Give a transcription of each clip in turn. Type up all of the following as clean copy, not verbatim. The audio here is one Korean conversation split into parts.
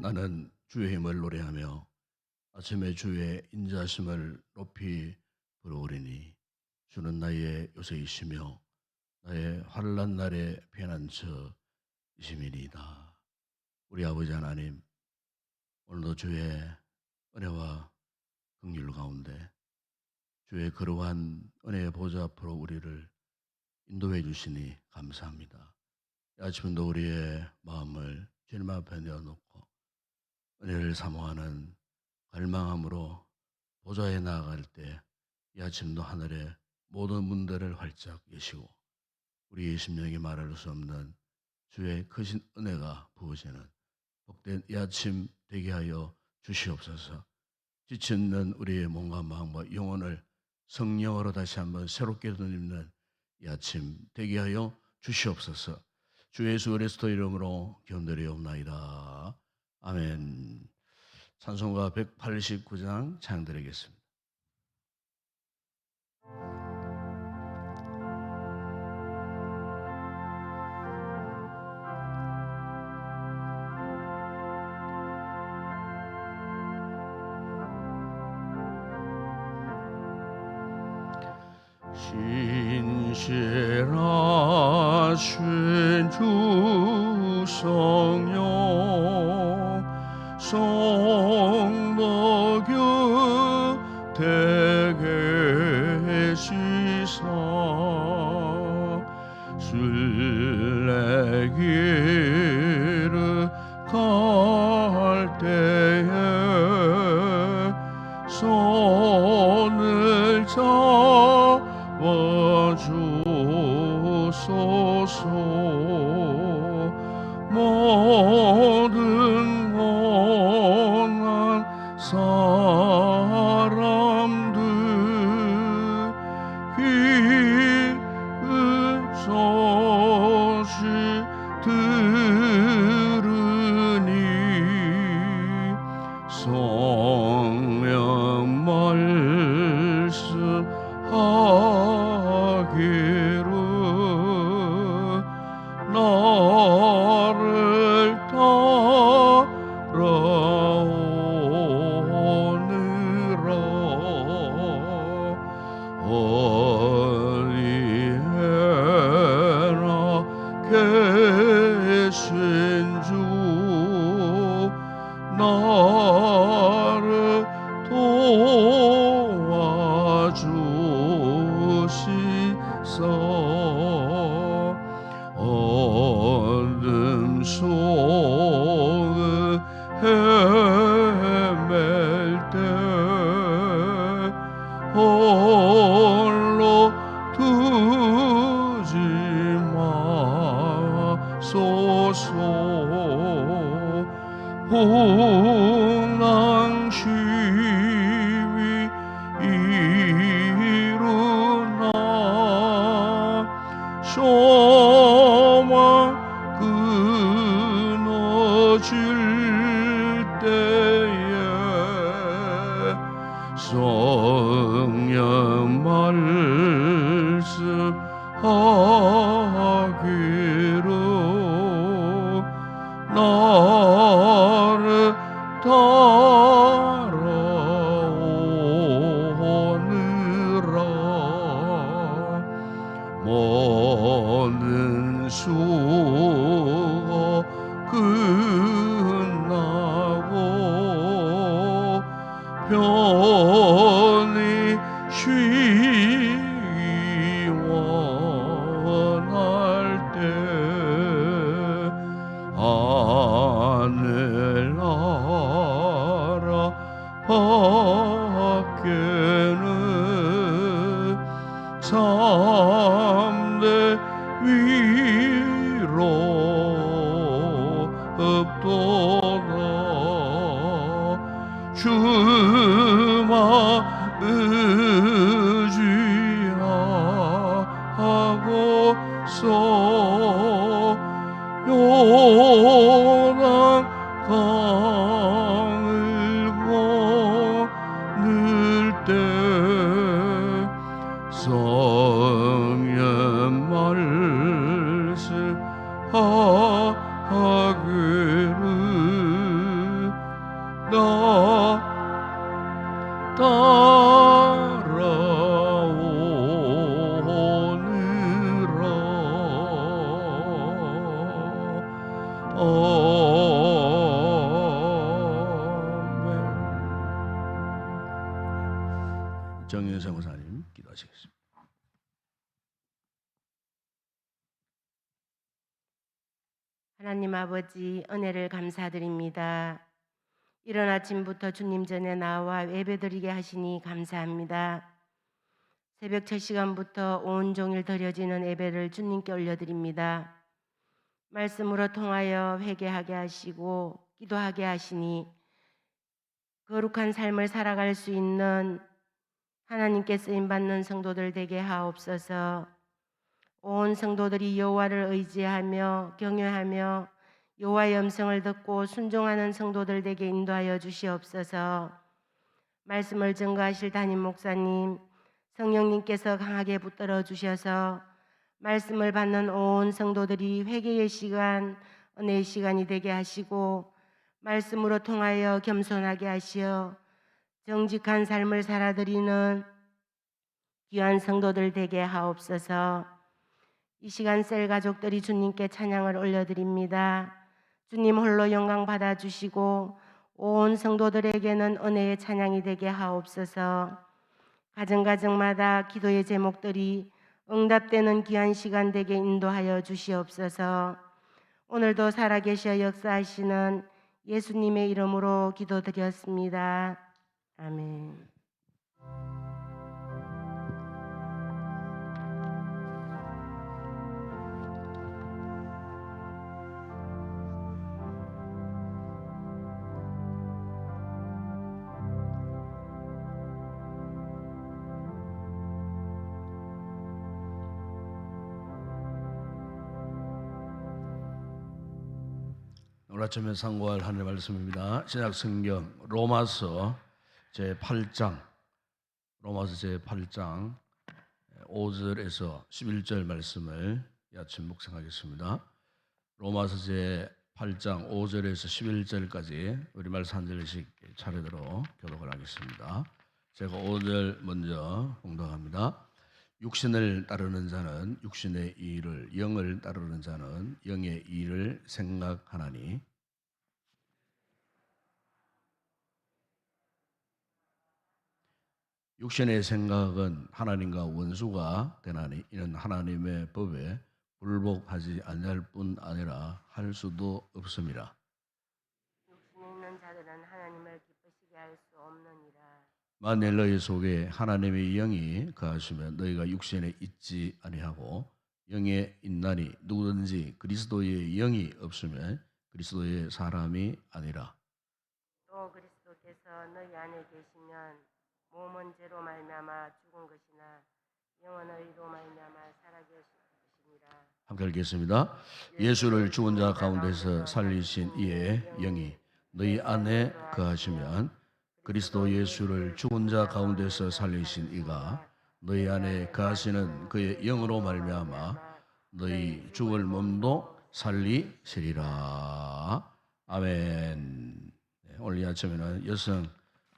나는 주의 힘을 노래하며 아침에 주의 인자심을 높이 부르오리니 주는 나의 요새이시며 나의 환난 날의 피난처이심이니이다. 우리 아버지 하나님, 오늘도 주의 은혜와 긍휼 가운데 주의 거룩한 은혜의 보좌 앞으로 우리를 인도해 주시니 감사합니다. 이 아침도 우리의 마음을 주님 앞에 내어놓고 은혜를 사모하는 갈망함으로 보좌에 나아갈 때 이 아침도 하늘의 모든 문들을 활짝 여시고 우리의 심령이 말할 수 없는 주의 크신 은혜가 부어지는 복된 이 아침 되게 하여 주시옵소서. 지쳐있는 우리의 몸과 마음과 영혼을 성령으로 다시 한번 새롭게 덧입는 이 아침 되게 하여 주시옵소서. 주 예수 그리스도 이름으로 기도드리옵나이다. 아멘. 찬송가 189장 찬양드리겠습니다. 신실하신 주 성령 성도 곁에 계시사 순례길을 갈 때에 손을 잡아주소서. 모든 고난 사람들 기쁜 소식 들으니 성령 말씀하기를 나를 따라오느라 어디에나 계신 주 나를 도와주시사 어둠 속에 헤맬 때 홀로 두지 마소서. 풍랑시위 이루나 소망 끊어질 때에 성령 말씀하기를 나를 따라오느라 모든 수고 끝나고 편히 쉬기 원할 때 하늘나라 밖에는 참된 위로 없도다. 주만 의지하고서 요단 강을 건널 때 성령 정윤생 목사님 기도하시겠습니다. 하나님 아버지, 은혜를 감사드립니다. 이른 아침부터 주님 전에 나와 예배드리게 하시니 감사합니다. 새벽 첫 시간부터 온종일 드려지는 예배를 주님께 올려드립니다. 말씀으로 통하여 회개하게 하시고 기도하게 하시니 거룩한 삶을 살아갈 수 있는 하나님께 쓰임받는 성도들 되게 하옵소서. 온 성도들이 여호와를 의지하며 경외하며 여호와의 음성을 듣고 순종하는 성도들 되게 인도하여 주시옵소서. 말씀을 증거하실 담임 목사님, 성령님께서 강하게 붙들어 주셔서 말씀을 받는 온 성도들이 회개의 시간, 은혜의 시간이 되게 하시고 말씀으로 통하여 겸손하게 하시어 정직한 삶을 살아드리는 귀한 성도들 되게 하옵소서. 이 시간 셀 가족들이 주님께 찬양을 올려드립니다. 주님 홀로 영광 받아주시고 온 성도들에게는 은혜의 찬양이 되게 하옵소서. 가정가정마다 기도의 제목들이 응답되는 귀한 시간 되게 인도하여 주시옵소서. 오늘도 살아계셔 역사하시는 예수님의 이름으로 기도드렸습니다. 아멘. 오늘 아침에 상고할 하나님의 말씀입니다. 신약 성경 로마서 제8장 5절에서 11절 말씀을 이 아침 묵상하겠습니다. 로마서 제8장 5절에서 11절까지 우리말 한 절씩 차례대로 교독을 하겠습니다. 제가 5절 먼저 봉독합니다. 육신을 따르는 자는 육신의 일을, 영을 따르는 자는 영의 일을 생각하나니 육신의 생각은 하나님과 원수가 되나니 이는 하나님의 법에 불복하지 아니할 뿐 아니라 할 수도 없습니다. 육신에 있는 자들은 하나님을 기쁘시게 할 수 없느니라. 만일 너희 속에 하나님의 영이 거하시면 너희가 육신에 있지 아니하고 영에 있나니 누구든지 그리스도의 영이 없으면 그리스도의 사람이 아니라. 또 그리스도께서 너희 안에 계시면 몸은 죄로 말미암아 죽은 것이나 영은 의로 말미암아 살아계시니라. 함께 읽겠습니다. 예수를 죽은 자 가운데서 살리신 이의 영이 너희 안에 거하시면 그리스도 예수를 죽은 자 가운데서 살리신 이가 너희 안에 거하시는 그의 영으로 말미암아 너희 죽을 몸도 살리시리라. 아멘. 네, 오늘 이 아침에는 여성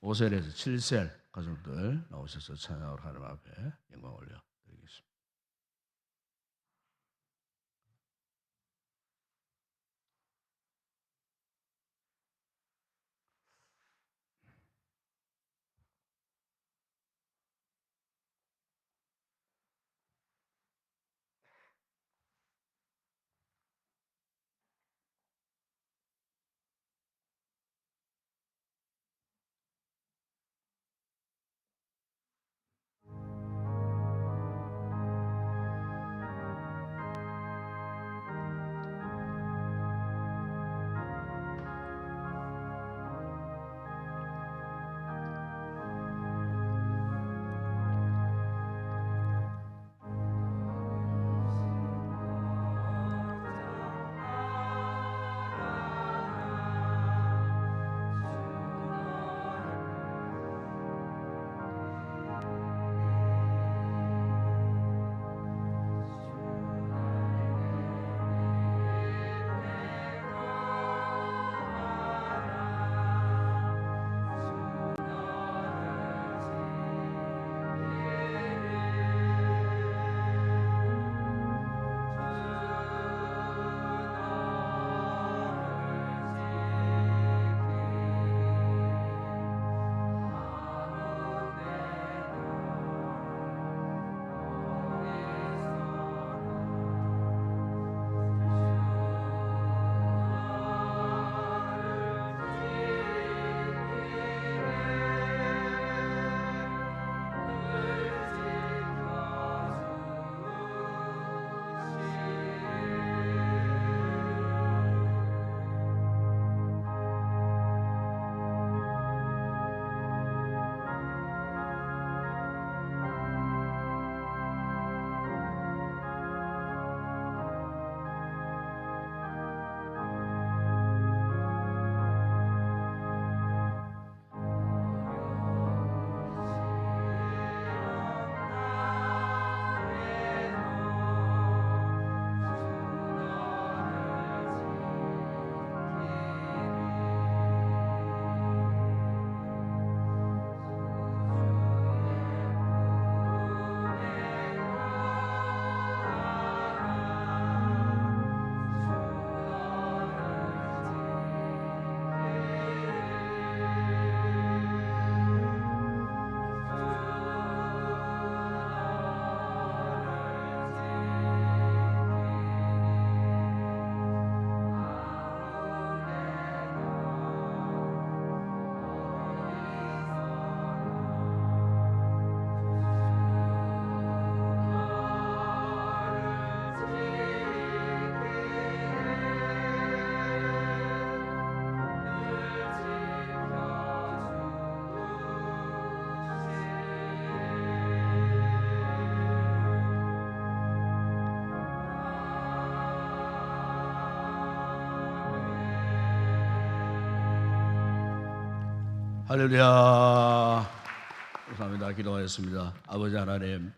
5셀에서 7셀 가족들 나오셔서 찬양을 하나님 앞에 영광 올려드리겠습니다. 할렐루야. 감사합니다. 기도하였습니다. 아버지 하나님,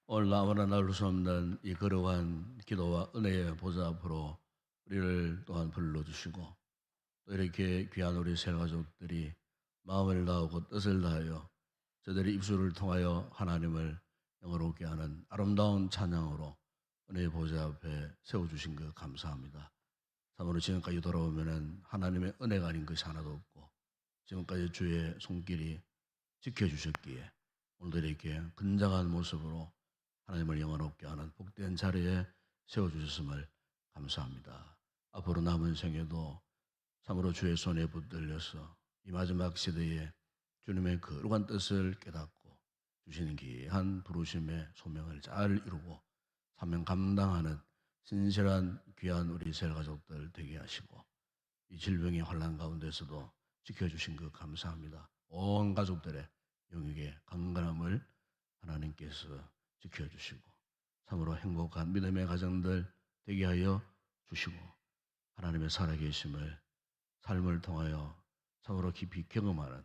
오늘 아무나 나올 수 없는 이 거룩한 기도와 은혜의 보좌 앞으로 우리를 또한 불러주시고, 또 이렇게 귀한 우리 세 가족들이 마음을 다하고 뜻을 다하여 저들의 입술을 통하여 하나님을 영화롭게 하는 아름다운 찬양으로 은혜의 보좌 앞에 세워주신 것 감사합니다. 참으로 지금까지 돌아오면 하나님의 은혜가 아닌 것이 하나도 없고, 지금까지 주의 손길이 지켜주셨기에 오늘도 이렇게 건장한 모습으로 하나님을 영원롭게 하는 복된 자리에 세워주셨음을 감사합니다. 앞으로 남은 생에도 참으로 주의 손에 붙들려서 이 마지막 시대에 주님의 거룩한 뜻을 깨닫고 주시는 귀한 부르심의 소명을 잘 이루고 사명 감당하는 신실한 귀한 우리 세 가족들 되게 하시고, 이 질병의 환난 가운데서도 지켜주신 것 감사합니다. 온 가족들의 영역의 강건함을 하나님께서 지켜주시고 참으로 행복한 믿음의 가정들 되게 하여 주시고, 하나님의 살아계심을 삶을 통하여 참으로 깊이 경험하는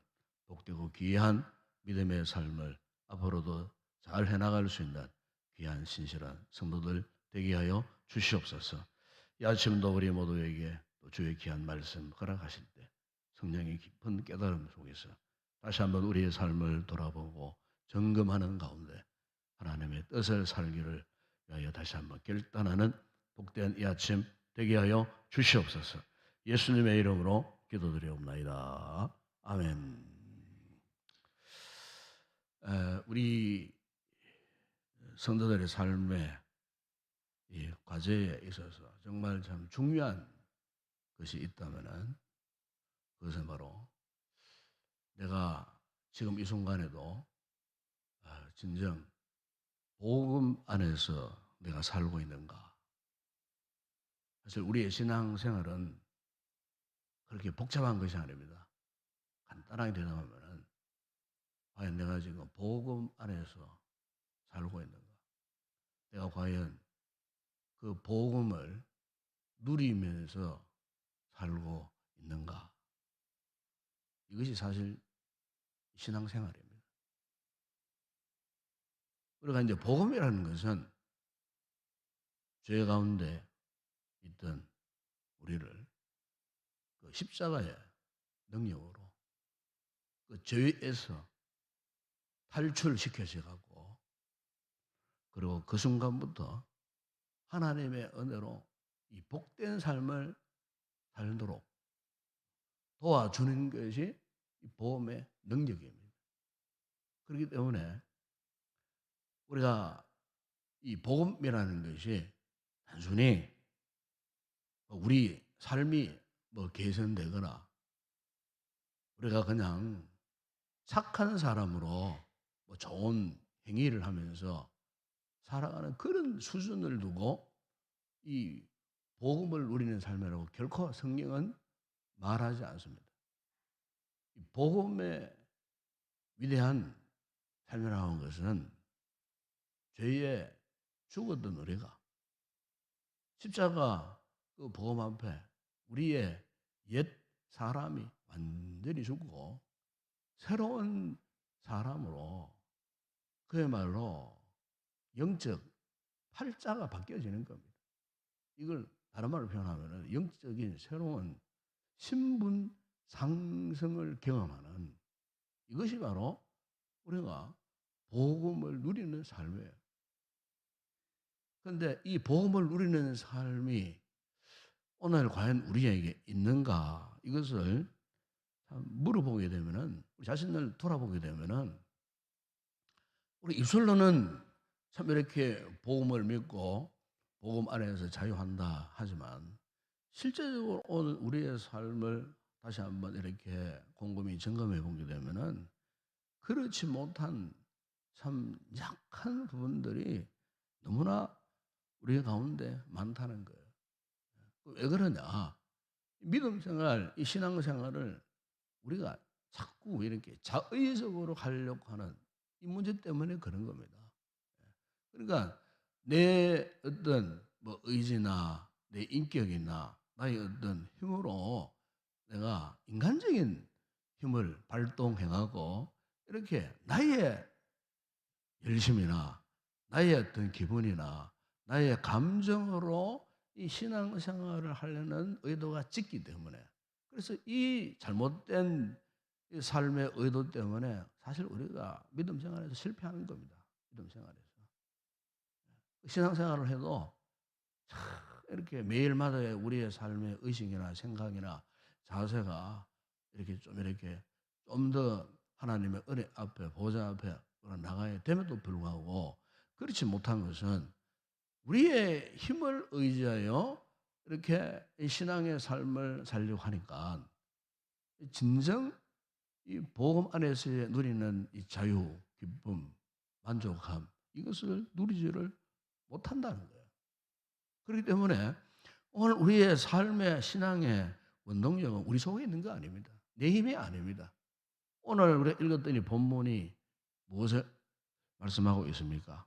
복되고 귀한 믿음의 삶을 앞으로도 잘 해나갈 수 있는 귀한 신실한 성도들 되게 하여 주시옵소서. 이 아침도 우리 모두에게 또 주의 귀한 말씀 허락하실 때 성령의 깊은 깨달음 속에서 다시 한번 우리의 삶을 돌아보고 점검하는 가운데 하나님의 뜻을 살기를 위하여 다시 한번 결단하는 복된 이 아침 되게 하여 주시옵소서. 예수님의 이름으로 기도드리옵나이다. 아멘. 우리 성도들의 삶의 이 과제에 있어서 정말 참 중요한 것이 있다면은 그것은 바로 내가 지금 이 순간에도 진정 복음 안에서 내가 살고 있는가. 사실 우리의 신앙생활은 그렇게 복잡한 것이 아닙니다. 간단하게 대답하면은 과연 내가 지금 복음 안에서 살고 있는가. 내가 과연 그 복음을 누리면서 살고 있는가. 이것이 사실 신앙생활입니다. 우리가 이제 복음이라는 것은 죄 가운데 있던 우리를 그 십자가의 능력으로 그 죄에서 탈출시켜져가고, 그리고 그 순간부터 하나님의 은혜로 이 복된 삶을 살도록 도와주는 것이 이 복음의 능력입니다. 그렇기 때문에 우리가 이 복음이라는 것이 단순히 우리 삶이 뭐 개선되거나 우리가 그냥 착한 사람으로 뭐 좋은 행위를 하면서 살아가는 그런 수준을 두고 이 복음을 누리는 삶이라고 결코 성경은 말하지 않습니다. 이 복음의 위대한 삶이라고 하는 것은 죄에 죽었던 우리가 십자가 그 복음 앞에 우리의 옛 사람이 완전히 죽고 새로운 사람으로 그야말로 영적 팔자가 바뀌어지는 겁니다. 이걸 다른 말로 표현하면 영적인 새로운 신분 상승을 경험하는, 이것이 바로 우리가 복음을 누리는 삶이에요. 그런데 이 복음을 누리는 삶이 오늘 과연 우리에게 있는가, 이것을 물어보게 되면은, 우리 자신을 돌아보게 되면은, 우리 입술로는 참 이렇게 복음을 믿고 복음 안에서 자유한다 하지만 실제적으로 오늘 우리의 삶을 다시 한번 이렇게 곰곰이 점검해 보게 되면은 그렇지 못한 참 약한 부분들이 너무나 우리 가운데 많다는 거예요. 왜 그러냐? 믿음 생활, 이 신앙 생활을 우리가 자꾸 이렇게 자의적으로 하려고 하는 이 문제 때문에 그런 겁니다. 그러니까 내 어떤 뭐 의지나 내 인격이나 나의 어떤 힘으로 내가 인간적인 힘을 발동해가고 이렇게 나의 열심이나 나의 어떤 기분이나 나의 감정으로 이 신앙생활을 하려는 의도가 짙기 때문에, 그래서 이 잘못된 이 삶의 의도 때문에 사실 우리가 믿음 생활에서 실패하는 겁니다. 믿음 생활에서. 신앙생활을 해도 참 이렇게 매일마다 우리의 삶의 의식이나 생각이나 자세가 이렇게 좀 더 하나님의 은혜 앞에, 보좌 앞에 나가야 됨에도 불구하고 그렇지 못한 것은 우리의 힘을 의지하여 이렇게 이 신앙의 삶을 살려고 하니까 진정 이 복음 안에서 누리는 이 자유, 기쁨, 만족함, 이것을 누리지를 못한다는 거예요. 그렇기 때문에 오늘 우리의 삶의 신앙의 원동력은 우리 속에 있는 거 아닙니다. 내 힘이 아닙니다. 오늘 우리가 읽었던 이 본문이 무엇을 말씀하고 있습니까?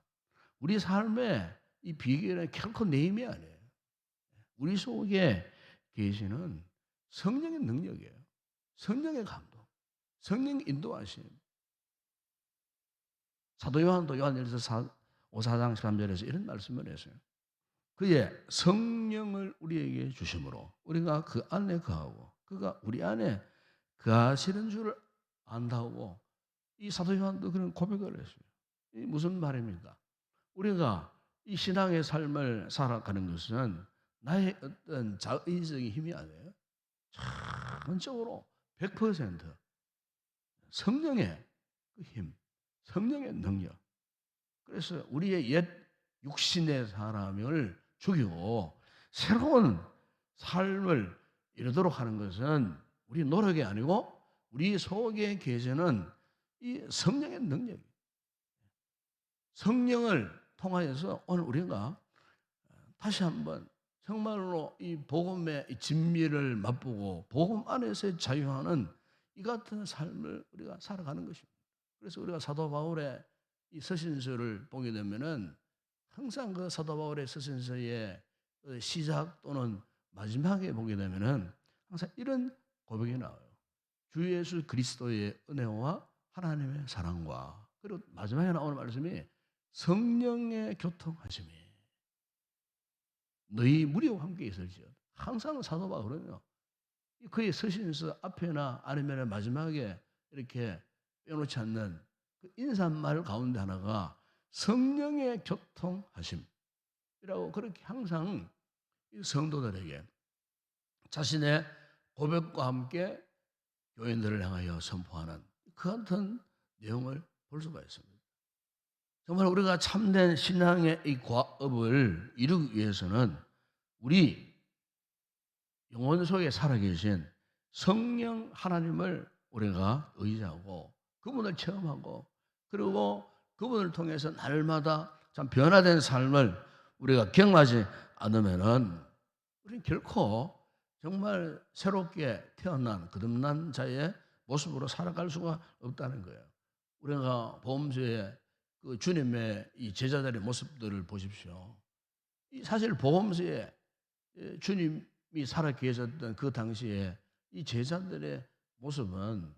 우리 삶의 이 비결은 결코 내 힘이 아니에요. 우리 속에 계시는 성령의 능력이에요. 성령의 감동, 성령의 인도하심. 사도 요한도 요한일서 5장 13절에서 이런 말씀을 했어요. 그의 성령을 우리에게 주심으로 우리가 그 안에 거하고 그가 우리 안에 거하시는 줄을 안다고 이 사도 요한도 그런 고백을 했어요. 이 무슨 말입니까? 우리가 이 신앙의 삶을 살아가는 것은 나의 어떤 자의적인 힘이 아니에요. 전적으로 100% 성령의 그 힘, 성령의 능력. 그래서 우리의 옛 육신의 사람을 죽이고 새로운 삶을 이루도록 하는 것은 우리 노력이 아니고 우리 속에 계시는 이 성령의 능력이에요. 성령을 통하여서 오늘 우리가 다시 한번 정말로 이 복음의 진미를 맛보고 복음 안에서 자유하는 이 같은 삶을 우리가 살아가는 것입니다. 그래서 우리가 사도 바울의 이 서신서를 보게 되면은 항상 그 사도 바울의 서신서의 시작 또는 마지막에 보게 되면은 항상 이런 고백이 나와요. 주 예수 그리스도의 은혜와 하나님의 사랑과, 그리고 마지막에 나오는 말씀이 성령의 교통하심이 너희 무리와 함께 있을지어다. 항상 사도 바울은요, 그의 서신서 앞에나 아니면 마지막에 이렇게 빼놓지 않는 그 인사말 가운데 하나가 성령의 교통하심이라고 그렇게 항상 성도들에게 자신의 고백과 함께 교인들을 향하여 선포하는 그 같은 내용을 볼 수가 있습니다. 정말 우리가 참된 신앙의 이 과업을 이루기 위해서는 우리 영혼 속에 살아계신 성령 하나님을 우리가 의지하고 그분을 체험하고 그리고 그분을 통해서 날마다 참 변화된 삶을 우리가 경험하지 않으면은 우리는 결코 정말 새롭게 태어난 거듭난 자의 모습으로 살아갈 수가 없다는 거예요. 우리가 보험서에 그 주님의 이 제자들의 모습들을 보십시오. 사실 보험서에 주님이 살아 계셨던 그 당시에 이 제자들의 모습은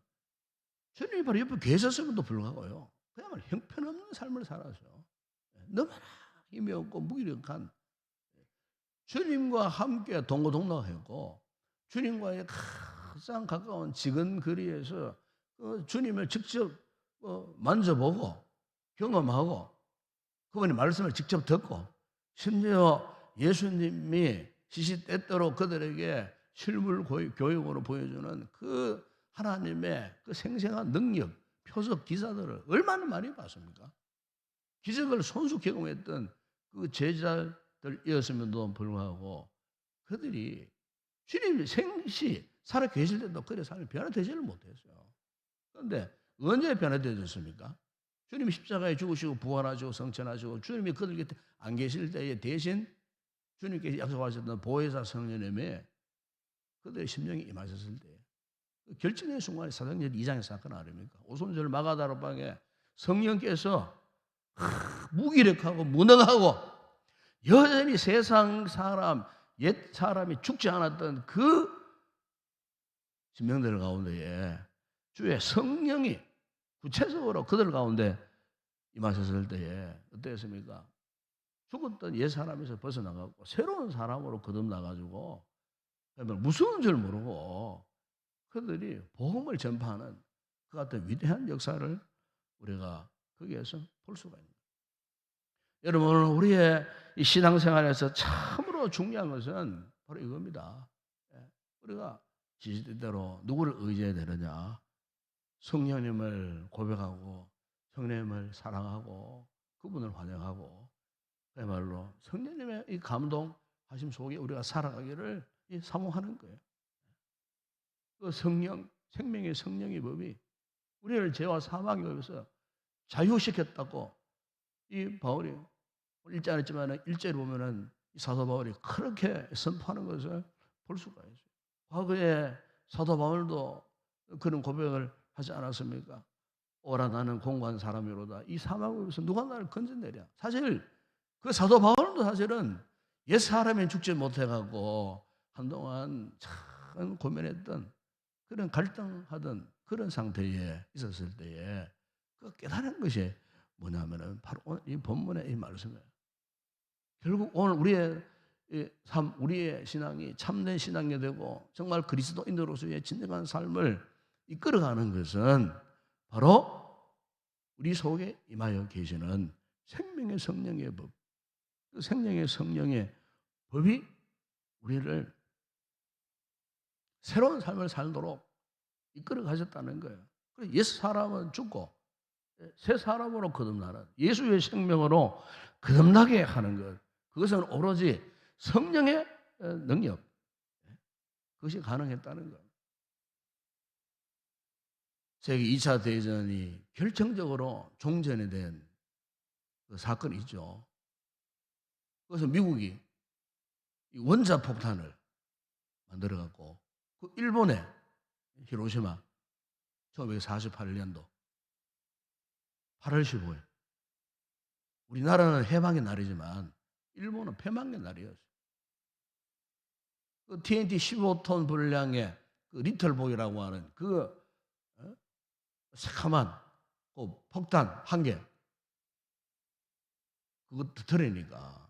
주님이 바로 옆에 계셨음에도 불구하고요, 그야말로 형편없는 삶을 살았어요. 너무나 힘이 없고 무기력한, 주님과 함께 동고동락했고 주님과의 가장 가까운 지근 거리에서 주님을 직접 만져보고 경험하고 그분의 말씀을 직접 듣고 심지어 예수님이 시시때때로 그들에게 실물 교육으로 보여주는 그 하나님의 그 생생한 능력, 표적 기사들을 얼마나 많이 봤습니까? 기적을 손수 경험했던 그 제자들이었음에도 불구하고 그들이 주님이 생시 살아 계실 때도 그들의 삶이 변화되지를 못했어요. 그런데 언제 변화되었습니까? 주님이 십자가에 죽으시고 부활하시고 성천하시고 주님이 그들 곁에 안 계실 때에 대신 주님께서 약속하셨던 보혜사 성령님의 그들의 심령이 임하셨을 때 결정의 순간에 사도행전 2장의 사건 아닙니까? 오순절 마가다락방에 성령께서 무기력하고 무능하고 여전히 세상 사람, 옛 사람이 죽지 않았던 그 신명들 가운데에 주의 성령이 구체적으로 그들 가운데 임하셨을 때에 어땠습니까? 죽었던 옛 사람에서 벗어나가고 새로운 사람으로 거듭나가지고 무서운 줄 모르고 그들이 복음을 전파하는 그 같은 위대한 역사를 우리가 거기에서 볼 수가 있습니다. 여러분, 오늘 우리의 이 신앙생활에서 참으로 중요한 것은 바로 이겁니다. 우리가 지시대로 누구를 의지해야 되느냐? 성령님을 고백하고 성령님을 사랑하고 그분을 환영하고 그야말로 성령님의 이 감동하심 속에 우리가 살아가기를 사모하는 거예요. 그 성령, 생명의 성령의 법이 우리를 죄와 사망의 법에서 자유시켰다고 이 바울이 읽지 않았지만 일제에 보면은 이 사도 바울이 그렇게 선포하는 것을 볼 수가 있어요. 과거에 사도 바울도 그런 고백을 하지 않았습니까? 오라 나는 공고한 사람이로다. 이 사망에서 누가 나를 건져내랴. 사실 그 사도 바울도 사실은 옛 사람이 죽지 못해가고 한동안 참 고민했던 그런 갈등하던 그런 상태에 있었을 때에 그 깨달은 것이 뭐냐면은 바로 오늘 이 본문의 이 말씀이에요. 결국 오늘 우리의 신앙이 참된 신앙이 되고 정말 그리스도인으로서의 진정한 삶을 이끌어가는 것은 바로 우리 속에 임하여 계시는 생명의 성령의 법, 그 생명의 성령의 법이 우리를 새로운 삶을 살도록 이끌어 가셨다는 거예요. 옛 사람은 죽고 새 사람으로 거듭나는 예수의 생명으로 거듭나게 하는 것, 그것은 오로지 성령의 능력, 그것이 가능했다는 거예요. 세계 2차 대전이 결정적으로 종전이 된 그 사건이 있죠. 그래서 미국이 원자 폭탄을 만들어갖고 그 일본의 히로시마 1948년도 8월 15일 우리나라는 해방의 날이지만 일본은 패망의 날이었어요. 그 TNT 15톤 분량의 그 리틀보이라고 하는 그 새카만 그 폭탄 한 개, 그것도 들으니까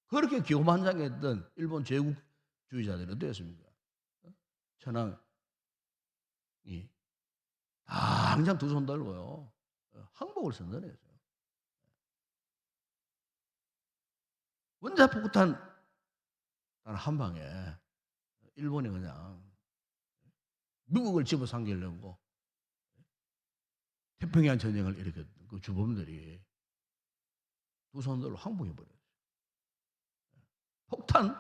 그렇게 기호만장했던 일본 제국주의자들이 어땠습니까? 천황이 당장 두 손 들고요 항복을 선언했어요. 원자폭탄 단 한 방에 일본이 그냥 미국을 집어삼키려고 태평양 전쟁을 일으켰던 그 주범들이 두 손들로 항복해버렸어요. 폭탄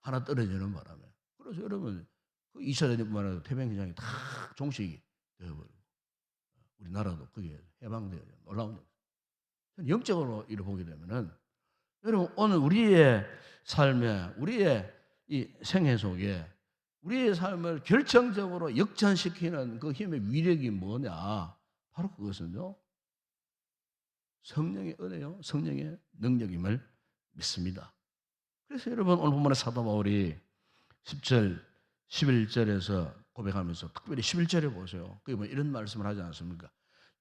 하나 떨어지는 바람에. 그래서 여러분 그 2차 대전뿐만 아니라 태평양이 다 종식이 되어버리고 우리나라도 그게 해방되어 놀라운 일. 영적으로 이를 보게 되면은 여러분 오늘 우리의 삶에 우리의 이 생애 속에 우리의 삶을 결정적으로 역전시키는 그 힘의 위력이 뭐냐? 바로 그것은요 성령의 은혜요 성령의 능력임을 믿습니다. 그래서 여러분 오늘 본문의 사도 바울이 10절 11절에서 고백하면서 특별히 11절에 보세요. 그게 뭐 이런 말씀을 하지 않습니까?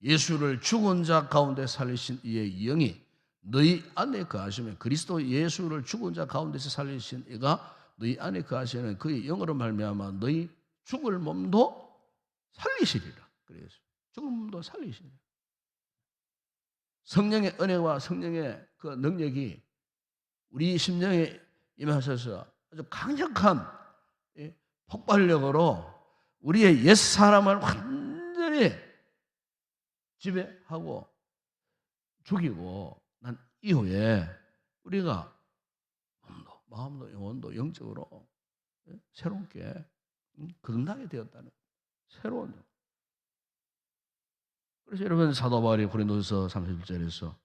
예수를 죽은 자 가운데 살리신 이의 영이 너희 안에 거하시면 그리스도 예수를 죽은 자 가운데서 살리신 이가 너희 안에 거하시는 그의 영으로 말미암아 너희 죽을 몸도 살리시리라. 그래서 죽을 몸도 살리시리라. 성령의 은혜와 성령의 그 능력이 우리 심령에 임하셔서 아주 강력한 폭발력으로 우리의 옛 사람을 완전히 지배하고 죽이고 난 이후에 우리가 마음도 영혼도 영적으로 새롭게 거듭나게 되었다는 새로운. 그래서 여러분 사도 바울이 고린도서 31절에서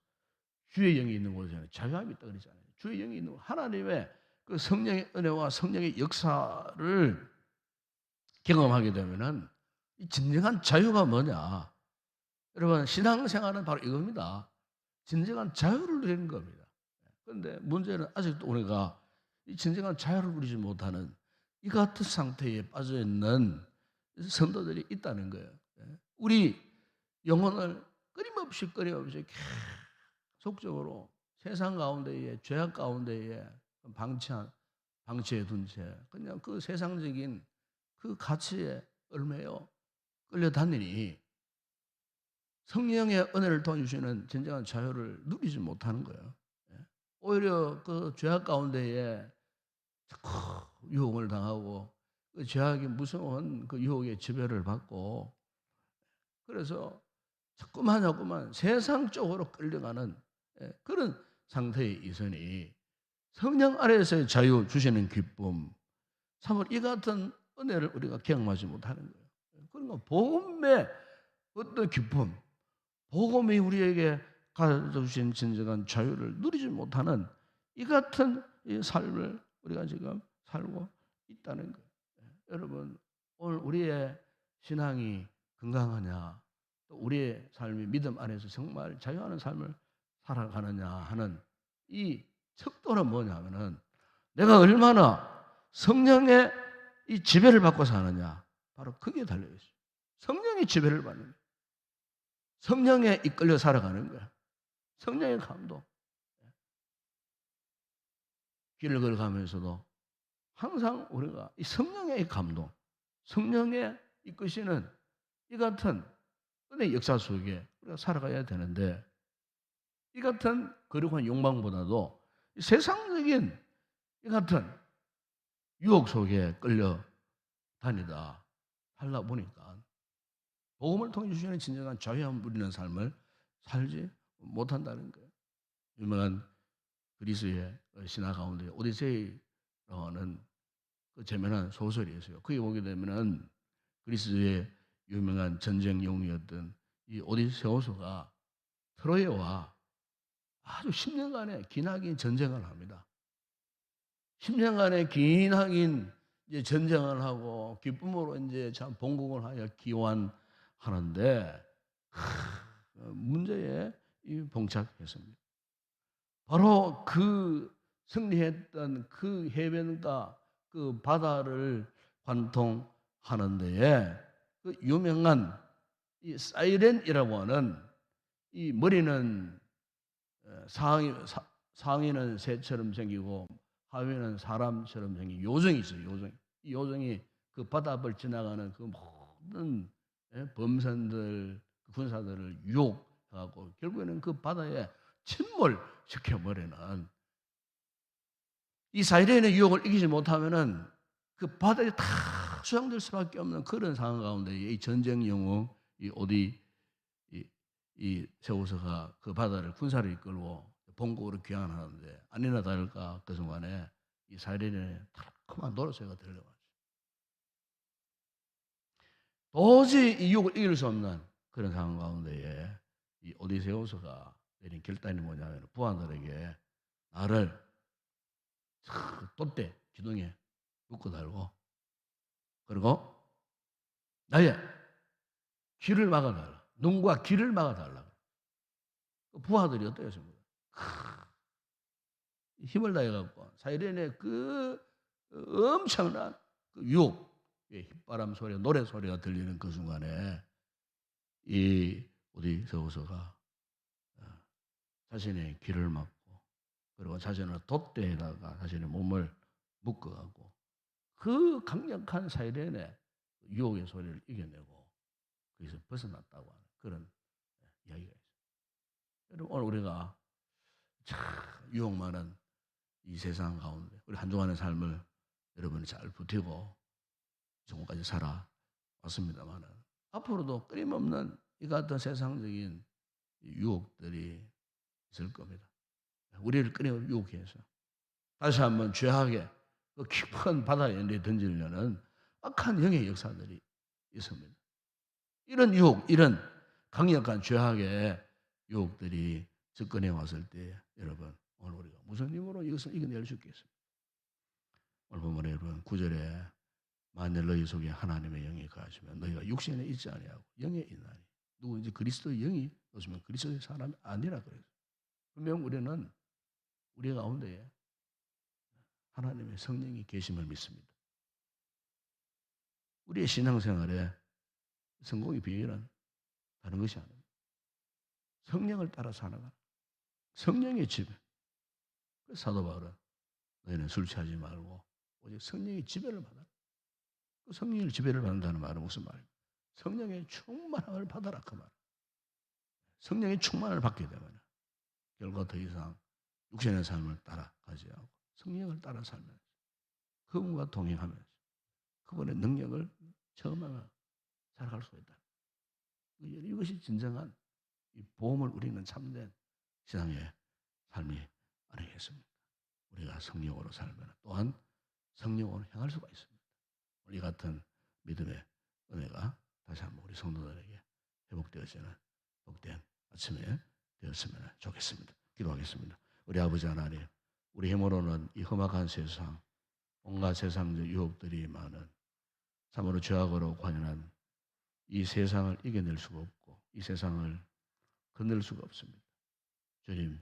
주의 영이 있는 곳에는 자유함이 있다 그러잖아요. 주의 영이 있는 곳, 하나님의 그 성령의 은혜와 성령의 역사를 경험하게 되면은 이 진정한 자유가 뭐냐? 여러분 신앙생활은 바로 이겁니다. 진정한 자유를 누리는 겁니다. 그런데 문제는 아직도 우리가 이 진정한 자유를 누리지 못하는 이 같은 상태에 빠져 있는 성도들이 있다는 거예요. 우리 영혼을 끊임없이 계속적으로 세상 가운데에, 죄악 가운데에 방치해 둔 채 그냥 그 세상적인 그 가치에 얽매여 끌려다니니 성령의 은혜를 통해 주시는 진정한 자유를 누리지 못하는 거예요. 오히려 그 죄악 가운데에 자꾸 유혹을 당하고 그 죄악이 무서운 그 유혹의 지배를 받고 그래서 자꾸만 세상 쪽으로 끌려가는 그런 상태에 있으니 성령 안에서의 자유 주시는 기쁨, 참으로 이 같은 은혜를 우리가 경험하지 못하는 거예요. 그러니까 복음의 어떤 기쁨, 복음이 우리에게 가져주신 진정한 자유를 누리지 못하는 이 같은 이 삶을 우리가 지금 살고 있다는 거예요. 여러분, 오늘 우리의 신앙이 건강하냐, 또 우리의 삶이 믿음 안에서 정말 자유하는 삶을 살아가느냐 하는 이 척도는 뭐냐면은 내가 얼마나 성령의 이 지배를 받고 사느냐, 바로 거기에 달려 있어요. 성령의 지배를 받는 거예요. 성령에 이끌려 살아가는 거야. 성령의 감동. 길을 걸어가면서도 항상 우리가 이 성령의 감동, 성령의 이끄시는 이 같은 은혜의 역사 속에 우리가 살아가야 되는데 이 같은 거룩한 욕망보다도 세상적인 이 같은 유혹 속에 끌려 다니다 살다 보니까 복음을 통해 주시는 진정한 자유함 누리는 삶을 살지 못한다는 거예요. 유명한 그리스의 신화 가운데 오디세이라고 하는 그 재미난 소설이 있어요. 거기 보게 되면은 그리스의 유명한 전쟁 영웅이었던 이 오디세우스가 트로이와 아주 10년간의 기나긴 전쟁을 합니다. 10년간의 기나긴 이제 전쟁을 하고 기쁨으로 이제 참 본국을 하여 기원하는데 문제에 봉착했습니다. 바로 그 승리했던 그 해변가 그 바다를 관통하는 데에 그 유명한 이 사이렌이라고 하는 이 머리는 상의는 새처럼 생기고 하위는 사람처럼 생긴 요정이 있어요. 요정. 이 요정이 그 바다를 지나가는 그 모든 범선들, 군사들을 유혹하고 결국에는 그 바다에 침몰시켜버리는 이 사이렌의 유혹을 이기지 못하면은 그 바다에 다 수장될 수밖에 없는 그런 상황 가운데 이 전쟁 영웅 이 세우서가 그 바다를 군사를 이끌고 본국으로 귀환하는데 아니나 다를까 그 순간에 이 사이렌의 달콤한 노래소리가 들려왔어요. 도저히 이 유혹을 이길 수 없는 그런 상황 가운데에 이 오디세우스가 내린 결단이 뭐냐면 부하들에게 나를 돛대 기둥에 묶어 달고 그리고 나의 귀를 막아달라. 눈과 귀를 막아달라. 부하들이 어떠했습니까? 힘을 다해갖고 사이렌의 그 엄청난 그 유혹, 휘바람 소리, 노래 소리가 들리는 그 순간에 이 오디세우스가 자신의 귀를 막고 그리고 자신의 돛대에다가 자신의 몸을 묶어갖고 그 강력한 사이렌의 유혹의 소리를 이겨내고 거기서 벗어났다고 하는 그런 이야기가 있어요. 여러분 오늘 우리가 참 유혹 많은 이 세상 가운데 우리 한 주간의 삶을 여러분이 잘 버티고 지금까지 살아왔습니다만 앞으로도 끊임없는 이 같은 세상적인 유혹들이 있을 겁니다. 우리를 끊임없이 유혹해서 다시 한번 죄악의 그 깊은 바다에 던지려는 악한 영의 역사들이 있습니다. 이런 유혹, 이런 강력한 죄악의 유혹들이 접근해 왔을 때 여러분 오늘 우리가 무슨 힘으로 이것을 이겨낼 수 있겠습니까? 오늘 보면 여러분 9절에 만일 너희 속에 하나님의 영이 거하시면 너희가 육신에 있지 아니하고 영에 있나니 누구든지 그리스도의 영이 없으면 그리스도의 사람이 아니라 그래요. 분명 우리는 우리 가운데 하나님의 성령이 계심을 믿습니다. 우리의 신앙생활에 성공의 비결은 다른 것이 아닙니다. 성령을 따라 살아가라. 성령의 지배. 그래서 사도 바울은 너희는 술 취하지 말고 오직 성령의 지배를 받아라. 그 성령의 지배를 받는다는 말은 무슨 말입니까? 성령의 충만함을 받아라 그 말. 성령의 충만을 받게 되면 결과 더 이상 육신의 삶을 따라가지 않고 성령을 따라 살면서 그분과 동행하면서 그분의 능력을 체험하며 살아갈 수 있다. 이것이 진정한 이 보험을 우리는 참된 신앙의 삶이 아니겠습니까? 우리가 성령으로 살면 또한 성령으로 향할 수가 있습니다. 우리 같은 믿음의 은혜가 다시 한번 우리 성도들에게 회복되어지는 복된 아침에 되었으면 좋겠습니다. 기도하겠습니다. 우리 아버지 하나님, 우리 힘으로는 이 험악한 세상, 온갖 세상적 유혹들이 많은 참으로 죄악으로 관연한 이 세상을 이겨낼 수가 없고 이 세상을 건널 수가 없습니다. 주님,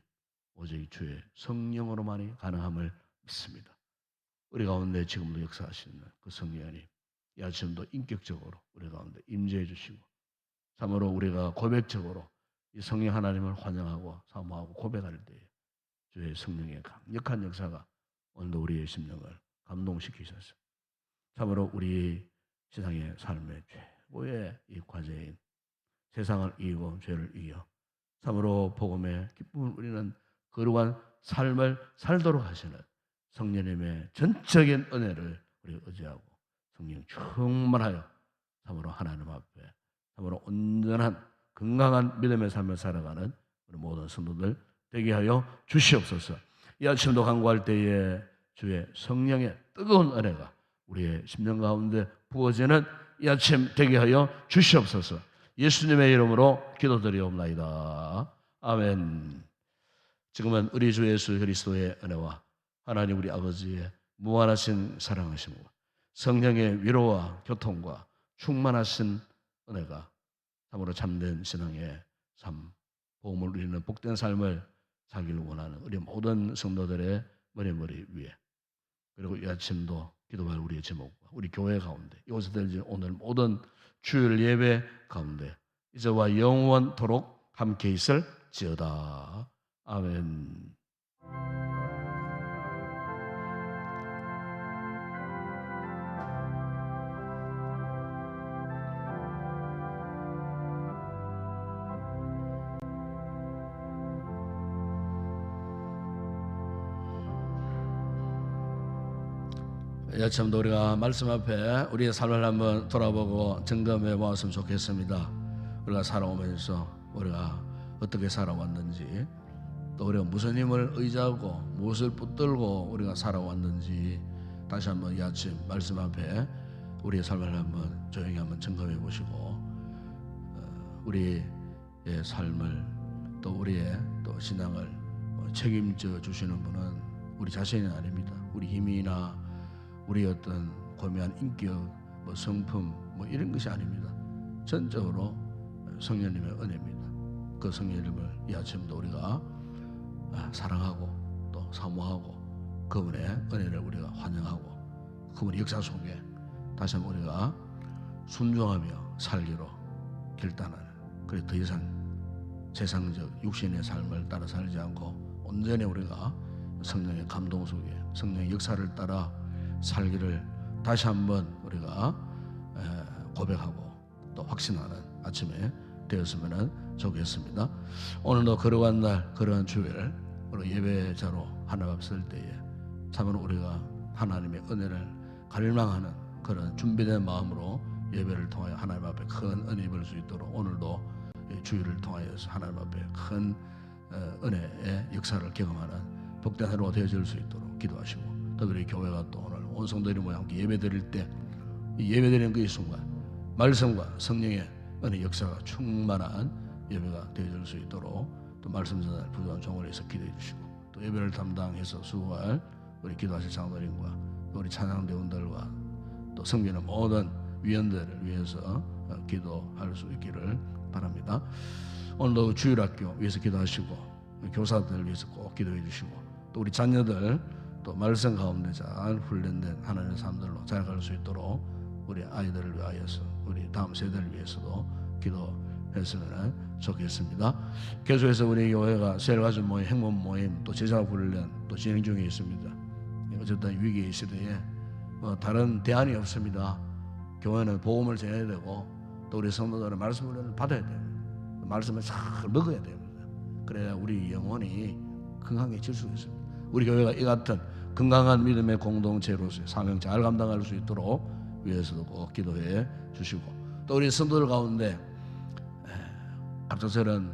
오직 주의 성령으로만이 가능함을 믿습니다. 우리 가운데 지금도 역사하시는 그 성령님, 이 아침도 인격적으로 우리 가운데 임재해 주시고 참으로 우리가 고백적으로 이 성령 하나님을 환영하고 사모하고 고백할 때에 주의 성령의 강력한 역사가 오늘도 우리의 심령을 감동시키셔서 참으로 우리 신앙의 삶의 최고의 이 과제인 세상을 이기고 죄를 이겨 참으로 복음의 기쁨을 우리는 거룩한 삶을 살도록 하시는 성령님의 전적인 은혜를 우리 의지하고 성령 충만하여 참으로 하나님 앞에 참으로 온전한 건강한 믿음의 삶을 살아가는 우리 모든 성도들 되게 하여 주시옵소서. 이 아침도 간구할 때에 주의 성령의 뜨거운 은혜가 우리의 심령 가운데 부어지는 이 아침 되게 하여 주시옵소서. 예수님의 이름으로 기도드리옵나이다. 아멘. 지금은 우리 주 예수 그리스도의 은혜와 하나님 우리 아버지의 무한하신 사랑하심과 성령의 위로와 교통과 충만하신 은혜가 참으로 참된 신앙의 삶, 복음을 누리는 복된 삶을 살기를 원하는 우리 모든 성도들의 머리 위에 그리고 이 아침도 기도할 우리의 제목과 우리 교회 가운데 이곳에 들지 오늘 모든 주일 예배 가운데 이제와 영원토록 함께 있을지어다. 아멘. 이 아침도 우리가 말씀 앞에 우리의 삶을 한번 돌아보고 점검해 보았으면 좋겠습니다. 우리가 살아오면서 우리가 어떻게 살아왔는지 또 우리가 무슨 힘을 의지하고 무엇을 붙들고 우리가 살아왔는지 다시 한번 이 아침 말씀 앞에 우리의 삶을 한번 조용히 한번 점검해 보시고 우리의 삶을 또 우리의 또 신앙을 책임져 주시는 분은 우리 자신이 아닙니다. 우리 힘이나 우리 어떤 고미한 인격, 성품 이런 것이 아닙니다. 전적으로 성령님의 은혜입니다. 그 성령님을 이 아침도 우리가 사랑하고 또 사모하고 그분의 은혜를 우리가 환영하고 그분의 역사 속에 다시 한번 우리가 순종하며 살기로 결단하는 그래 더 이상 세상적 육신의 삶을 따라 살지 않고 온전히 우리가 성령의 감동 속에 성령의 역사를 따라 살기를 다시 한번 우리가 고백하고 또 확신하는 아침에 되었으면 좋겠습니다. 오늘도 거룩한 날 거룩한 주일 우리 예배자로 하나님 앞에 설 때에 참으로 우리가 하나님의 은혜를 갈망하는 그런 준비된 마음으로 예배를 통하여 하나님 앞에 큰 은혜 입을 수 있도록 오늘도 주일을 통하여서 하나님 앞에 큰 은혜의 역사를 경험하는 복된 하루가 되어질 수 있도록 기도하시고 또 우리 교회가 또 오늘 온 성도들이 모여 함께 예배드릴 때 예배드리는 그 순간 말씀과 성령의 은혜 역사가 충만한 예배가 되어질 수 있도록 또 말씀 전할 부족한 종을 위해서 기도해 주시고 또 예배를 담당해서 수고할 우리 기도하실 장로님과 또 우리 찬양대원들과 또 섬기는 모든 위원들을 위해서 기도할 수 있기를 바랍니다. 오늘도 주일학교 위해서 기도하시고 교사들을 위해서 꼭 기도해 주시고 또 우리 자녀들 또 말씀 가운데 잘 훈련된 하나님의 사람들로 자라갈 수 있도록 우리 아이들을 위하여서 우리 다음 세대를 위해서도 기도해 했으면 좋겠습니다. 계속해서 우리 교회가 세일가족 모임, 행문 모임, 또 제자 훈련 또 진행 중에 있습니다. 어쨌든 위기 시대에 다른 대안이 없습니다. 교회는 복음을 전해야 되고 또 우리 성도들은 말씀을 받아야 됩니다. 말씀을 잘 먹어야 됩니다. 그래야 우리 영혼이 건강해질 수 있습니다. 우리 교회가 이 같은 건강한 믿음의 공동체로서 사명 잘 감당할 수 있도록 위해서도 꼭 기도해 주시고, 또 우리 성도들 가운데 갑작스런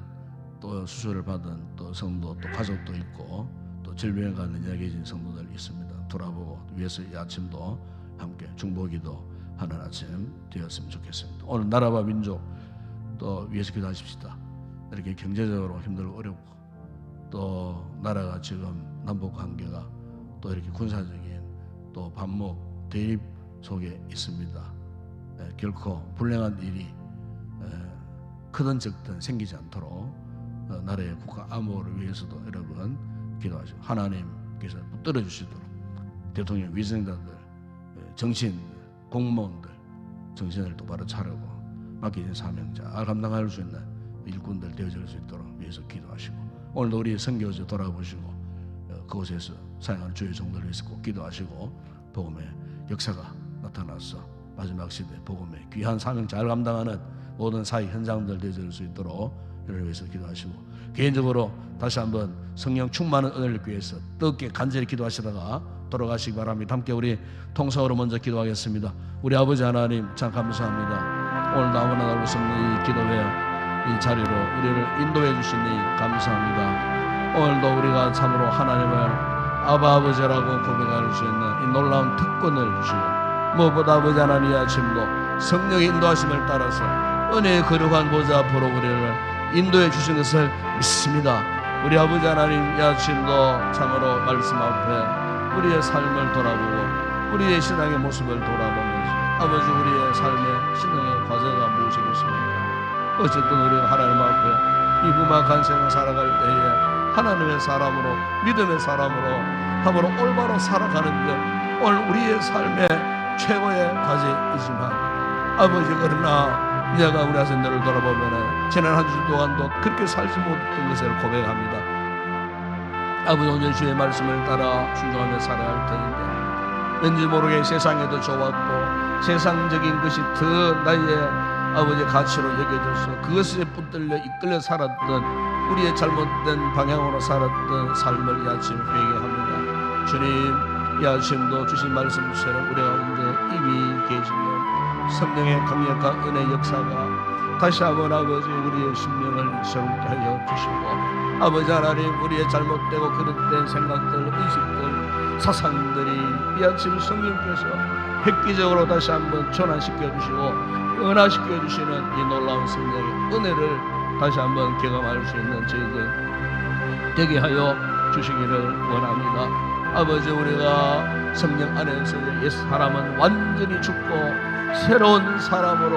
또 수술을 받은 또 성도 또 가족도 있고 또 질병에 관련 약해진 성도들 있습니다. 돌아보고 위해서 이 아침도 함께 중보기도 하는 아침 되었으면 좋겠습니다. 오늘 나라와 민족 또 위해서 기도하십시다. 이렇게 경제적으로 힘들고 어렵고 또 나라가 지금 남북 관계가 또 이렇게 군사적인 또 반목 대립 속에 있습니다. 결코 불행한 일이 크든 적든 생기지 않도록 나라의 국가 안보를 위해서도 여러분 기도하시고, 하나님께서 붙들어 주시도록 대통령 위생자들, 정치인들, 공무원들 정신을 똑바로 차리고 맡겨진 사명 잘 감당할 수 있는 일꾼들 되어질 수 있도록 위해서 기도하시고, 오늘도 우리 선교지 돌아보시고 그곳에서 사용하는 주의 종들을 위해서 꼭 기도하시고, 복음의 역사가 나타나서 마지막 시대 복음의 귀한 사명 잘 감당하는 모든 사회 현장들 되어질 수 있도록 이를 위해서 기도하시고, 개인적으로 다시 한번 성령 충만한 은혜를 위해서 뜨겁게 간절히 기도하시다가 돌아가시기 바랍니다. 함께 우리 통성으로 먼저 기도하겠습니다. 우리 아버지 하나님 참 감사합니다. 오늘 아무나 나올 수 없는 이 기도회 이 자리로 우리를 인도해 주시니 감사합니다. 오늘도 우리가 참으로 하나님을 아버지라고 고백할 수 있는 이 놀라운 특권을 주시고, 무엇보다 아버지 하나님 이 아침도 성령의 인도하심을 따라서 은혜의 거룩한 보좌 앞으로 우리를 인도해 주신 것을 믿습니다. 우리 아버지 하나님 이 아침도 참으로 말씀 앞에 우리의 삶을 돌아보고 우리의 신앙의 모습을 돌아보면서 아버지 우리의 삶의 신앙의 과제가 무엇이겠습니까? 어쨌든 우리가 하나님 앞에 이 험악한 세상 살아갈 때에 하나님의 사람으로 믿음의 사람으로 함으로 올바로 살아가는 것 오늘 우리의 삶의 최고의 과제이지만 아버지 그러나 내가 우리 아선들을 돌아보면 지난 한 주 동안도 그렇게 살지 못했던 것을 고백합니다. 아버지 오늘 주의 말씀을 따라 순종하며 살아야 할 텐데 왠지 모르게 세상에도 좋았고 세상적인 것이 더 나의 아버지 가치로 여겨져서 그것에 붙들려 이끌려 살았던 우리의 잘못된 방향으로 살았던 삶을 이 아침 회개합니다. 주님 이 아침도 주신 말씀처럼 우리 가운데 이미 계시는 성령의 강력한 은혜 역사가 다시 한번 아버지 우리의 심령을 새롭게 하여 주시고, 아버지 하나님 우리의 잘못되고 그릇된 생각들, 의식들, 사상들이 이 아침 성령께서 획기적으로 다시 한번 전환시켜 주시고 은화시켜 주시는 이 놀라운 성령의 은혜를 다시 한번 경험할 수 있는 저희들 되게 하여 주시기를 원합니다. 아버지 우리가 성령 안에서 옛 사람은 완전히 죽고 새로운 사람으로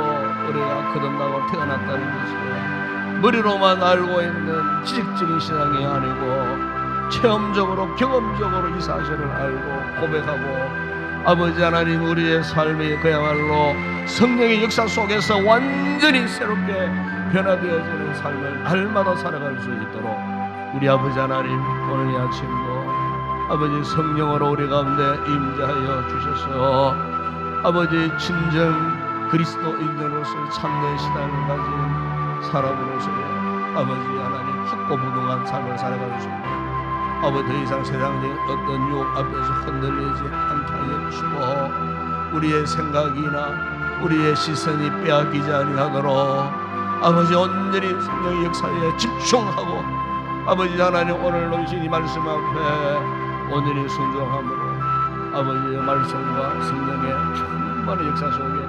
우리가 거듭나고 태어났다는 것을 머리로만 알고 있는 지식적인 신앙이 아니고 체험적으로 경험적으로 이 사실을 알고 고백하고 아버지 하나님 우리의 삶이 그야말로 성령의 역사 속에서 완전히 새롭게 변화되어지는 삶을 날마다 살아갈 수 있도록 우리 아버지 하나님 오늘 이 아침도 아버지 성령으로 우리 가운데 임재하여 주셔서 아버지 진정 그리스도인으로서 참된 신앙을 가진 사람으로서 아버지 하나님 확고부동한 삶을 살아갈 수 있는 아버지 더 이상 세상적인 어떤 유혹 앞에서 흔들리지 않게 하여 주시고 우리의 생각이나 우리의 시선이 빼앗기지 아니하도록 아버지 온전히 성령의 역사에 집중하고 아버지 하나님 오늘 놓으신 이 말씀 앞에 온전히 순종함으로 아버지의 말씀과 성령의 충만한 역사 속에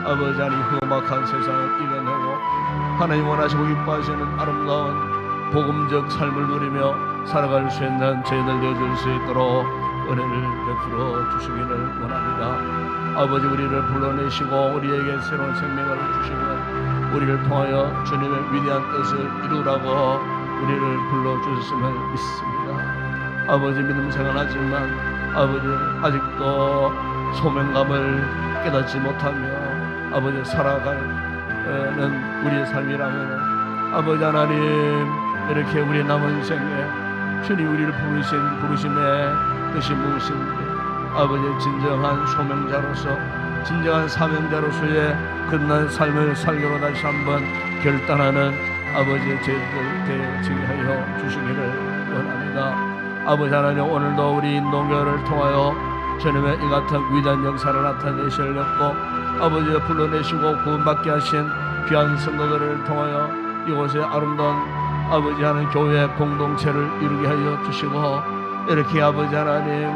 아버지 하나님 험악한 세상을 이겨내고 하나님 원하시고 기뻐하시는 아름다운 복음적 삶을 누리며 살아갈 수 있는 저희들 되어줄 수 있도록 은혜를 베풀어 주시기를 원합니다. 아버지 우리를 불러내시고 우리에게 새로운 생명을 주시면 우리를 통하여 주님의 위대한 뜻을 이루라고 우리를 불러주셨음을 믿습니다. 아버지 믿음 생활하지만 아버지 아직도 소명감을 깨닫지 못하며 아버지 살아갈 우리의 삶이라면 아버지 하나님 이렇게 우리 남은 생에 주님 우리를 부르신 부르심의 뜻이 무엇인지 아버지 진정한 소명자로서 진정한 사명자로서의 끝난 삶을 살기로 다시 한번 결단하는 아버지의 저희들 되게 하여 주시기를 원합니다. 아버지 하나님 오늘도 우리 인동교회를 통하여 주님의 이 같은 위대한 역사를 나타내시려고 아버지가 불러내시고 구원받게 하신 귀한 성도들을 통하여 이곳에 아름다운 아버지 하나님 교회 공동체를 이루게 하여 주시고 이렇게 아버지 하나님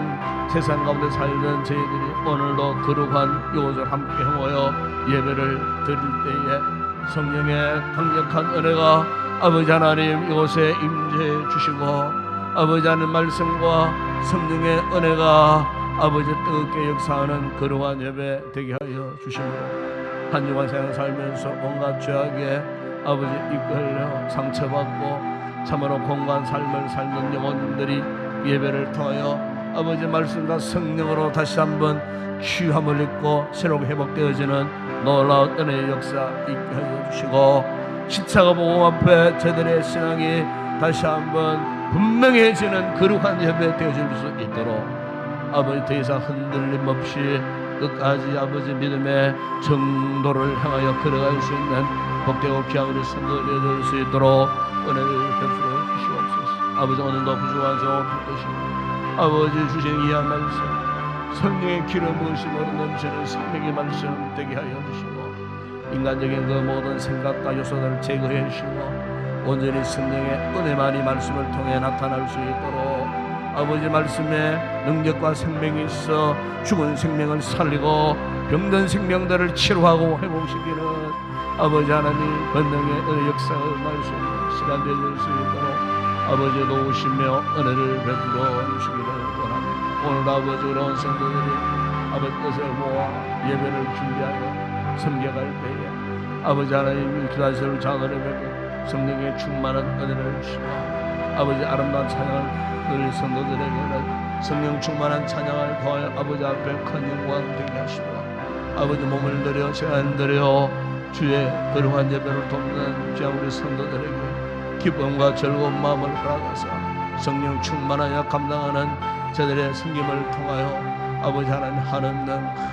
세상 가운데 살던 저희들이 오늘도 거룩한 이곳을 함께 모여 예배를 드릴 때에 성령의 강력한 은혜가 아버지 하나님 이곳에 임재해 주시고 아버지 하나님 말씀과 성령의 은혜가 아버지 뜨겁게 역사하는 거룩한 예배 되게 하여 주시므로 한 주간 생활 살면서 온갖 죄악에 아버지 이끌려 상처받고 참으로 공간 삶을 살는 영혼들이 예배를 통하여 아버지 말씀과 성령으로 다시 한번 취함을 입고 새롭게 회복되어지는 놀라운 은혜의 역사 있게 하여 주시고 십자가 복음 앞에 저들의 신앙이 다시 한번 분명해지는 거룩한 예배 되어질 수 있도록 아버지 더 이상 흔들림 없이 끝까지 아버지 믿음의 정도를 향하여 걸어갈 수 있는 복되고 귀한 우리 성도들 되어질 수 있도록 은혜를 베풀어 주시옵소서. 아버지 오늘도 부족한 성을 붙드시고 아버지 주신 귀한 말씀 성령의 기름 부으심으로 넘치는 생명의 말씀 되게 하여 주시고 인간적인 그 모든 생각과 요소들을 제거해 주시고 온전히 성령의 은혜만이 말씀을 통해 나타날 수 있도록 아버지 말씀에 능력과 생명이 있어 죽은 생명을 살리고 병든 생명들을 치료하고 회복시키는 아버지 하나님 권능의 역사의 말씀 시간 되어질 수 있도록 아버지 도우시며 은혜를 베풀어 주시기를 원합니다. 오늘 아버지 그런 성도들이 아버지 뜻을 모아 예배를 준비하여 섬겨갈 때에 아버지 하나님 기다리시는 자들을 뵙고 성령의 충만한 은혜를 주시고 아버지 아름다운 찬양을 늘 성도들에게는 성령 충만한 찬양을 더하여 아버지 앞에 큰 영광 되게 하시고 아버지 몸을 들여 시간 들여 주의 거룩한 예배를 돕는 귀한 우리 성도들에게 기쁨과 즐거운 마음을 허락하사 성령 충만하여 감당하는 저들의 섬김을 통하여 아버지 하나님 한없는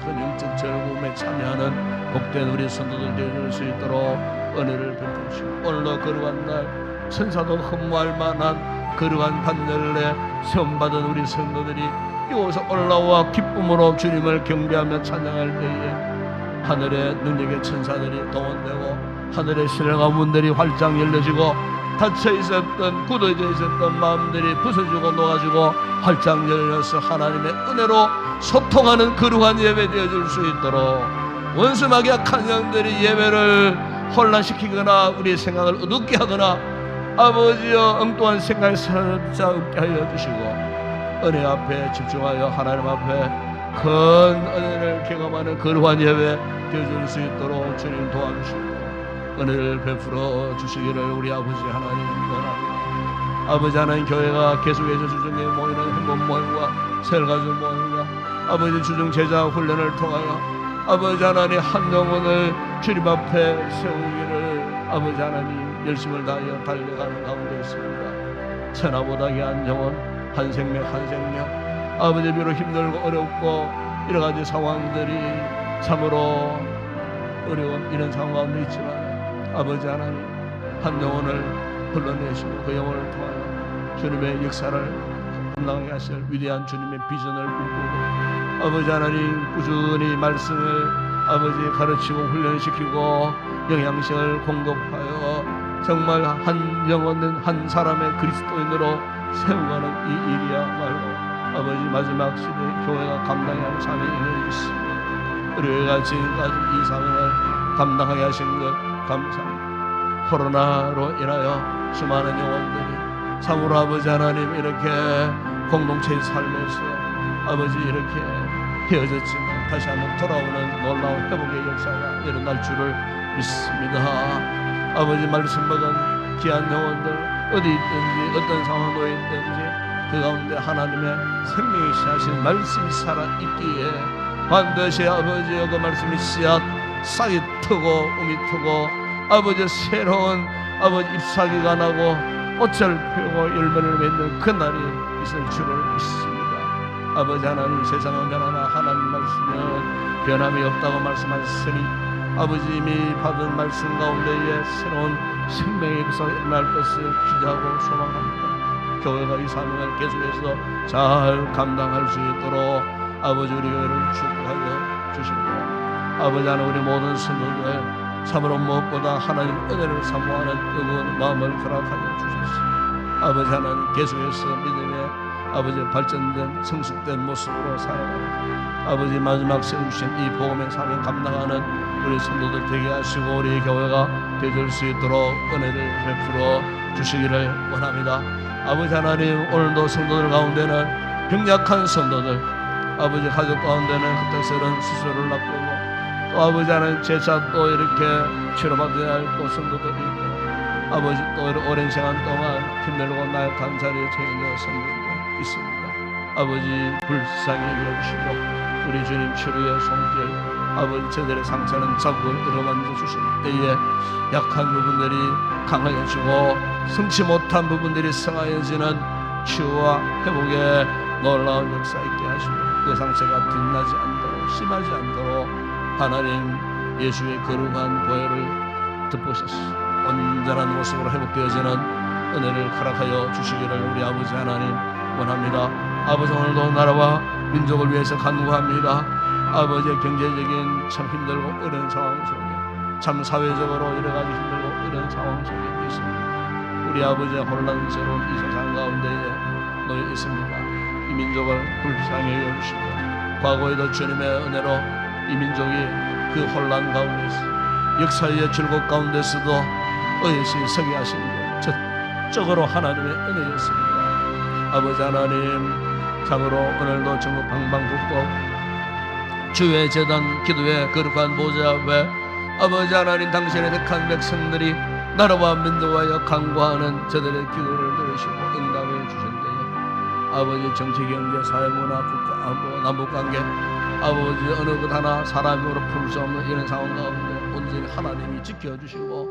큰 영적 즐거움에 참여하는 복된 우리 성도들 되어줄 수 있도록 은혜를 베푸시고 오늘도 거룩한 날 천사도 흠모할 만한 거룩한 반열에 세움받은 우리 성도들이 이곳에 올라와 기쁨으로 주님을 경배하며 찬양할 때에 하늘의 능력의 천사들이 동원되고 하늘의 신령과 문들이 활짝 열려지고 닫혀 있었던 굳어져 있었던 마음들이 부서지고 녹아지고 활짝 열려서 하나님의 은혜로 소통하는 거룩한 예배 되어질 수 있도록 원수마귀 악한 영들이 예배를 혼란시키거나 우리의 생각을 어둡게 하거나 아버지여 엉뚱한 생각에 사로잡게 하여 주시고 은혜 앞에 집중하여 하나님 앞에 큰 은혜를 경험하는 거룩한 예배 되어줄 수 있도록 주님 도와주시고 은혜를 베풀어 주시기를 우리 아버지 하나님 원합니다. 아버지 하나님 교회가 계속해서 주중에 모이는 행복 모임과 세일가족 모임과 아버지 주중 제자 훈련을 통하여 아버지 하나님 한 영혼을 주님 앞에 세우기를 아버지 하나님 열심을 다하여 달려가는 가운데 있습니다. 천하보다 귀한 영혼 한 생명 한 생명 아버지 비록 힘들고 어렵고 여러 가지 상황들이 참으로 어려운 이런 상황 가운데 있지만 아버지 하나님 한 영혼을 불러내시고 그 영혼을 통하여 주님의 역사를 감당하게 하실 위대한 주님의 비전을 꿈꾸고 아버지 하나님 꾸준히 말씀을 아버지 가르치고 훈련시키고 영양식을 공급하여 정말 한 영혼은 한 사람의 그리스도인으로 세워가는 이 일이야말로 아버지 마지막 시대에 교회가 감당해야 할 사명이 있습니다. 우리가 지금까지 이 사명을 감당하게 하신 것 감사합니다. 코로나로 인하여 수많은 영혼들이 참으로 아버지 하나님 이렇게 공동체의 삶에서 아버지 이렇게 헤어졌지만 다시 한번 돌아오는 놀라운 회복의 역사가 일어날 줄을 믿습니다. 아버지 말씀 먹은 귀한 영혼들 어디 있든지 어떤 상황에 있든지 그 가운데 하나님의 생명이 씨앗인 말씀이 살아있기에 반드시 아버지의 그 말씀이 씨앗 싹이 트고 um이 트고 아버지 새로운 아버지 잎사귀가 나고 꽃을 피우고 열매를 맺는 그날이 있을 줄을 믿습니다. 아버지 하나님, 세상은 변하나 하나님 말씀은 변함이 없다고 말씀하셨으니 아버지 이미 받은 말씀 가운데에 새로운 생명의 역사가 일어날 것을 기대하고 소망합니다. 교회가 이 사명을 계속해서 잘 감당할 수 있도록 아버지 우리 교회를 축복하여 주시고, 아버지 하나님 우리 모든 성도들 참으로 무엇보다 하나님 은혜를 사모하는 뜨거운 마음을 허락하여 주셨습니다. 아버지 하나님 계속해서 믿음의 아버지 발전된 성숙된 모습으로 살아가는 아버지 마지막 세우신 이 복음의 사명 감당하는 우리 성도들 되게 하시고 우리 교회가 되어줄 수 있도록 은혜를 베풀어 주시기를 원합니다. 아버지 하나님, 오늘도 성도들 가운데는 병약한 성도들, 아버지 가족 가운데는 그때서는 수술을 앞두고 또 아버지 하나님 제자 또 이렇게 치료받아야 할 또 성도들이 있고, 아버지 또 오랜 시간 동안 힘들고 나약한 자리에 처해 성도들 있습니다. 아버지 불쌍히 여기시고 우리 주님 치료의 손길, 아버지 저들의 상처는 자국을 들어만져 주실 때에 약한 부분들이 강하여지고 성치 못한 부분들이 성하여지는 치유와 회복의 놀라운 역사 있게 하시고 그 상처가 빛나지 않도록 심하지 않도록 하나님 예수의 거룩한 보혈을 덮으셔서 온전한 모습으로 회복되어지는 은혜를 허락하여 주시기를 우리 아버지 하나님 원합니다. 아버지 오늘도 나라와 민족을 위해서 간구합니다. 아버지의 경제적인 참 힘들고 어려운 상황 속에, 참 사회적으로 여러가지 힘들고 어려운 상황 속에 있습니다. 우리 아버지의 혼란스러운 이 세상 가운데에 놓여 있습니다. 이 민족을 불쌍히 여기시고 과거에도 주님의 은혜로 이 민족이 그 혼란 가운데서 역사의 즐겁 가운데서도 어여시 서게 하신 것 적으로 하나님의 은혜였습니다. 아버지 하나님, 참으로 오늘도 전국 방방곡곡 주의 제단 기도의 거룩한 보좌 앞에 아버지 하나님 당신의 택한 백성들이 나라와 민족하여 간구하는 저들의 기도를 들으시고 응답해 주셨는데, 아버지 정치 경제 사회 문화 국가 안보 남북관계 아버지 어느 것 하나 사람으로 풀 수 없는 이런 상황 가운데 온전히 하나님이 지켜주시고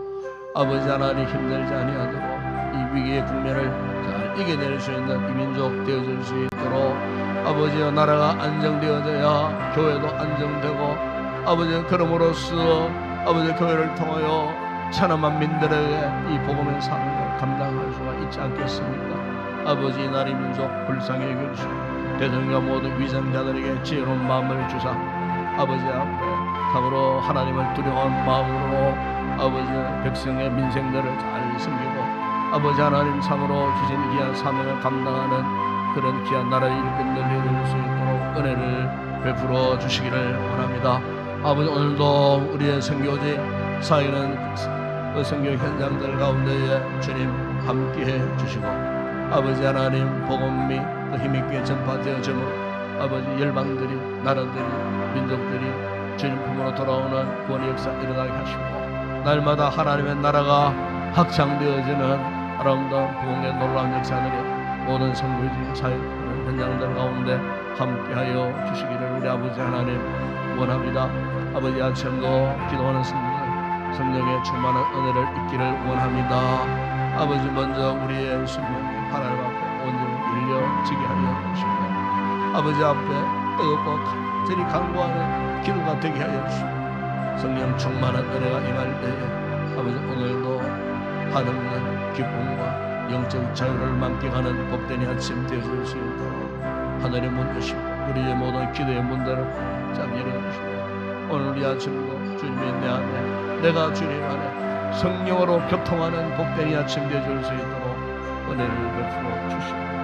아버지 하나님 힘들지 아니하도록 이 위기의 국면을 잘 이겨낼 수 있는 이 민족 되어줄 수 있도록 아버지여 나라가 안정되어져야 교회도 안정되고 아버지 그럼으로써 아버지 교회를 통하여 천하만 민들에게 이 복음의 사명을 감당할 수가 있지 않겠습니까? 아버지 나리 민족 불쌍히 여겨주시고 대통령 모든 위정자들에게 지혜로운 마음을 주사 아버지 앞에 참으로 하나님을 두려워하는 마음으로 아버지 백성의 민생들을 잘 섬기고 아버지 하나님 참으로 주신 귀한 사명을 감당하는 그런 귀한 나라의 일꾼들 되어줄 수 있도록 은혜를 베풀어 주시기를 원합니다. 아버지 오늘도 우리의 선교지 사역하는 그 선교 현장들 가운데에 주님 함께해 주시고 아버지 하나님 복음이 더 힘있게 전파되어지므로 아버지 열방들이 나라들이 민족들이 주님 품으로 돌아오는 구원의 역사 일어나게 하시고 날마다 하나님의 나라가 확장되어지는 아름다운 부흥의 놀라운 역사들이 모든 선교지 사역 현장들 가운데 함께하여 주시기를 우리 아버지 하나님 원합니다. 아버지 아침도 기도하는 성령의 충만한 은혜를 입기를 원합니다. 아버지 먼저 우리의 생명이 하나님 앞에 온전히 일려지게 하여 주시고 아버지 앞에 뜨겁고 간절히 간구하는 기도가 되게 하여 주시고 성령 충만한 은혜가 임할 때에 아버지 오늘도 한없는 기쁨과 영적 자유를 만끽하는 복된 아침 되어줄 수 있도록 하늘의 문 여시고 우리의 모든 기도의 문들을 쫙 열어주시고 오늘 우리 아침도 주님이 내 안에 내가 주님 안에 성령으로 교통하는 복된 아침 되어줄 수 있도록 은혜를 베풀어 주시고